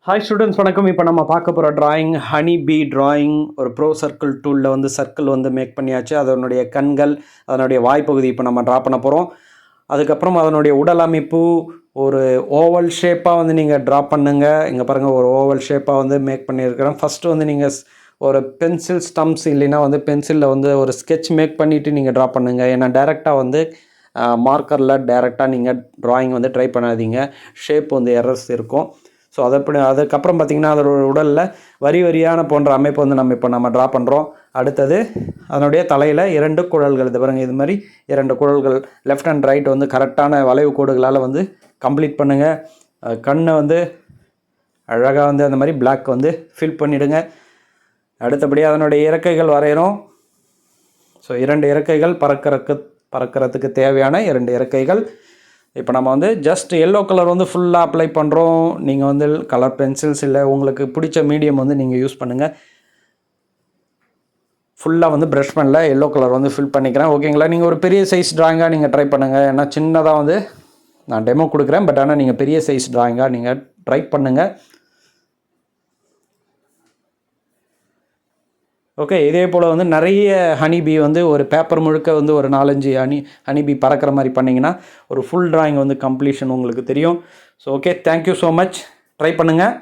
Hi students, வணக்கம். இப்போ நம்ம பார்க்க போகிற டிராயிங் ஹனி பீ டிராயிங். ஒரு ப்ரோ சர்க்கிள் டூலில் வந்து சர்க்கிள் வந்து மேக் பண்ணியாச்சு. அதனுடைய கண்கள், அதனுடைய வாய்ப்பகுதி இப்போ நம்ம ட்ரா பண்ண போகிறோம். அதுக்கப்புறம் அதனுடைய உடல் அமைப்பு ஒரு ஓவல் ஷேப்பாக வந்து நீங்கள் ட்ரா பண்ணுங்கள். இங்கே பாருங்கள், ஒரு ஓவல் ஷேப்பாக வந்து மேக் பண்ணியிருக்கிறேன். ஃபஸ்ட்டு வந்து நீங்கள் ஒரு பென்சில் ஸ்டம்ப்ஸ் இல்லைன்னா வந்து பென்சிலில் வந்து ஒரு ஸ்கெட்ச் மேக் பண்ணிவிட்டு நீங்கள் ட்ரா பண்ணுங்கள். ஏன்னா டேரெக்டாக வந்து மார்க்கரில் டேரெக்டாக நீங்கள் ட்ராயிங் வந்து ட்ரை பண்ணாதீங்க. ஷேப் வந்து எரர்ஸ் இருக்கும். ஸோ அதுக்கப்புறம் பார்த்திங்கன்னா அதோட உடலில் வரி வரியான போன்ற அமைப்பு வந்து நம்ம ட்ரா பண்ணுறோம். அடுத்தது அதனுடைய தலையில் 2 குழல்கள், இது பாருங்கள், இது மாதிரி 2 குழல்கள் லெஃப்ட் அண்ட் ரைட் வந்து கரெக்டான வளைவு கோடுகளால் வந்து கம்ப்ளீட் பண்ணுங்கள். கண்ணை வந்து அழகாக வந்து அந்த மாதிரி பிளாக் வந்து ஃபில் பண்ணிவிடுங்க. அடுத்தபடியாக அதனுடைய இறக்கைகள் வரைகிறோம். ஸோ 2 இறக்கைகள் பறக்கிறதுக்கு தேவையான 2 இறக்கைகள். இப்போ நம்ம வந்து ஜஸ்ட் எல்லோ கலர் வந்து ஃபுல்லாக அப்ளை பண்ணுறோம். நீங்கள் வந்து கலர் பென்சில்ஸ் இல்லை உங்களுக்கு பிடிச்ச மீடியம் வந்து நீங்கள் யூஸ் பண்ணுங்கள். ஃபுல்லாக வந்து ப்ரஷ் பண்ணல, எல்லோ கலர் வந்து ஃபில் பண்ணிக்கிறேன். ஓகேங்களா? நீங்கள் ஒரு பெரிய சைஸ் ட்ராயிங்காக நீங்கள் ட்ரை பண்ணுங்கள். ஏன்னா சின்னதாக வந்து நான் டெமோ கொடுக்குறேன். பட் ஆனால் நீங்கள் பெரிய சைஸ் ட்ராயிங்காக நீங்கள் ட்ரை பண்ணுங்கள். ஓகே, இதே போல் வந்து நிறைய ஹனிபி வந்து ஒரு பேப்பர் முழுக்க வந்து ஒரு 4-5 ஹனிபி பறக்கிற மாதிரி பண்ணிங்கன்னா ஒரு ஃபுல் ட்ராயிங் வந்து கம்ப்ளீஷன் உங்களுக்கு தெரியும். So okay, thank you so much. Try பண்ணுங்கள்.